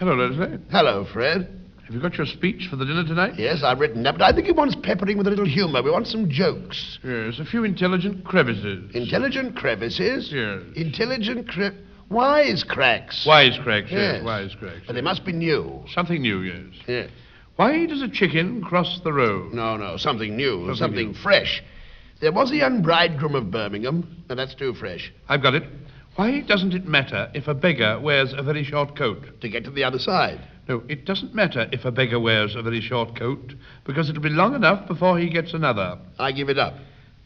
Hello, Leslie. Hello, Fred. Have you got your speech for the dinner tonight? Yes, I've written that, but I think it wants peppering with a little humour. We want some jokes. Yes, a few intelligent crevices. Intelligent crevices? Yes. Intelligent wisecracks. Wisecracks, Yes. wisecracks. But they must be new. Something new, yes. Yes. Why does a chicken cross the road? No, something new. Something new. Fresh. There was a young bridegroom of Birmingham, and that's too fresh. I've got it. Why doesn't it matter if a beggar wears a very short coat? To get to the other side. No, it doesn't matter if a beggar wears a very short coat, because it'll be long enough before he gets another. I give it up.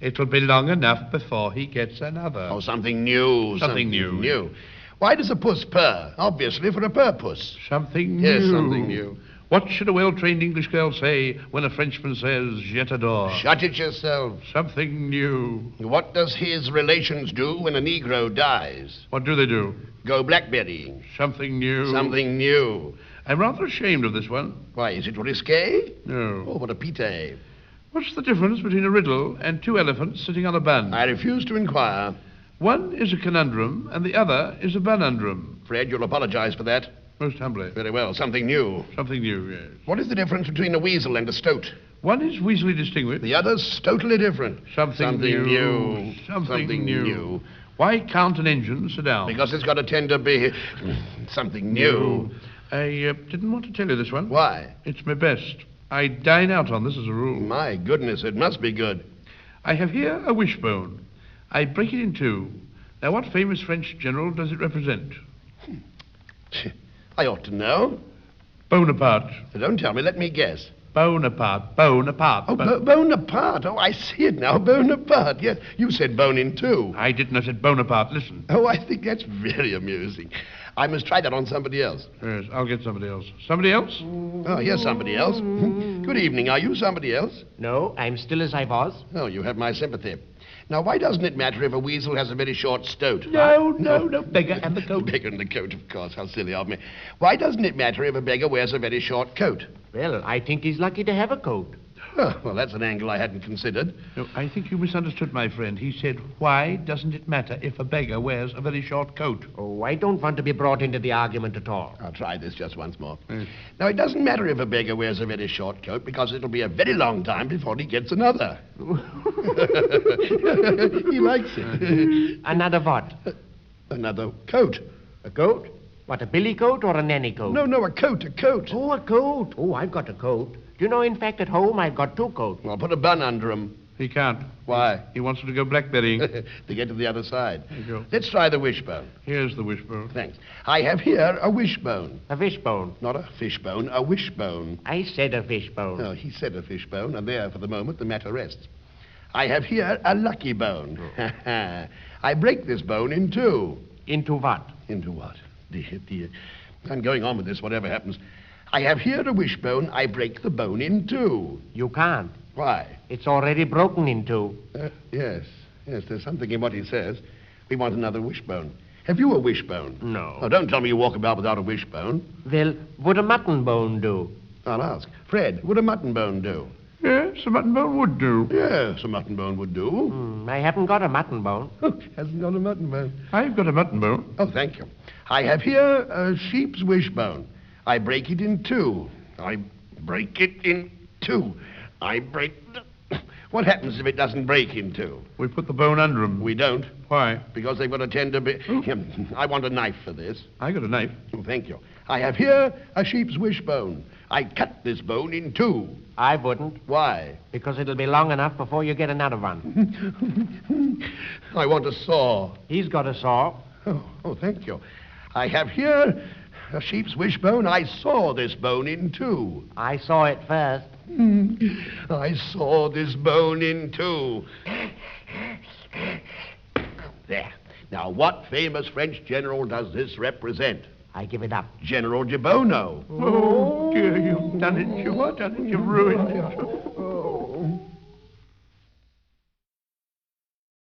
It'll be long enough before he gets another. Oh, something new. Something new. Why does a puss purr? Obviously for a purpose. Something new. Yes, something new. What should a well-trained English girl say when a Frenchman says, je t'adore? Shut it yourself. Something new. What does his relations do when a Negro dies? What do they do? Go blackberrying. Something new. Something new. I'm rather ashamed of this one. Why, is it risque? No. Oh, what a pity. What's the difference between a riddle and two elephants sitting on a bun? I refuse to inquire. One is a conundrum and the other is a bunundrum. Fred, you'll apologize for that. Most humbly. Very well, something new. Something new, yes. What is the difference between a weasel and a stoat? One is weaselly distinguished. The other's totally different. Something new. Something new. Why can't an engine sit down? Because it's got a tender be... something new. I didn't want to tell you this one. Why? It's my best. I dine out on this as a rule. My goodness, it must be good. I have here a wishbone. I break it in two. Now, what famous French general does it represent? I ought to know. Bonaparte. Don't tell me, let me guess. Bonaparte. Oh, Bonaparte. Oh, I see it now. Bonaparte. Yes, you said bone in two. I didn't. I said Bonaparte. Listen. Oh, I think that's very amusing. I must try that on somebody else. Yes, I'll get somebody else. Somebody else? Oh, here's somebody else. Good evening. Are you somebody else? No, I'm still as I was. Oh, you have my sympathy. Now, why doesn't it matter if a weasel has a very short stoat? No. Beggar and the coat. Beggar and the coat, of course. How silly of me. Why doesn't it matter if a beggar wears a very short coat? Well, I think he's lucky to have a coat. Oh, well, that's an angle I hadn't considered. No, I think you misunderstood my friend. He said, why doesn't it matter if a beggar wears a very short coat? Oh, I don't want to be brought into the argument at all. I'll try this just once more. Yes. Now, it doesn't matter if a beggar wears a very short coat because it'll be a very long time before he gets another. He likes it. Another what? Another coat. A coat? What, a billy coat or a nanny coat? No, a coat. Oh, a coat. Oh, I've got a coat. Do you know, in fact, at home I've got two coats. Well, put a bun under him. He can't. Why? He wants to go blackberrying. To get to the other side. There you go. Let's try the wishbone. Here's the wishbone. Thanks. I have here a wishbone. A fishbone. Not a fishbone, a wishbone. I said a fishbone. Oh, he said a fishbone, and there, for the moment, the matter rests. I have here a lucky bone. I break this bone in two. Into what? Into what? Dear. I'm going on with this, whatever happens. I have here a wishbone. I break the bone in two. You can't. Why? It's already broken in two. Yes, there's something in what he says. We want another wishbone. Have you a wishbone? No. Oh, don't tell me you walk about without a wishbone. Well, would a mutton bone do? I'll ask. Fred, would a mutton bone do? Yes, a mutton bone would do. Yes, a mutton bone would do. I haven't got a mutton bone. Hasn't got a mutton bone. I've got a mutton bone. Oh, thank you. I have here a sheep's wishbone. I break it in two. I break it in two. I break... What happens if it doesn't break in two? We put the bone under him. We don't. Why? Because they've got a tender bit... I want a knife for this. I got a knife. Oh, thank you. I have here a sheep's wishbone. I cut this bone in two. I wouldn't. Why? Because it'll be long enough before you get another one. I want a saw. He's got a saw. Oh, thank you. I have here a sheep's wishbone. I saw this bone in two. I saw it first. I saw this bone in two. There. Now, what famous French general does this represent? I give it up. General de Bono. Oh, dear, you've done it. You've ruined it.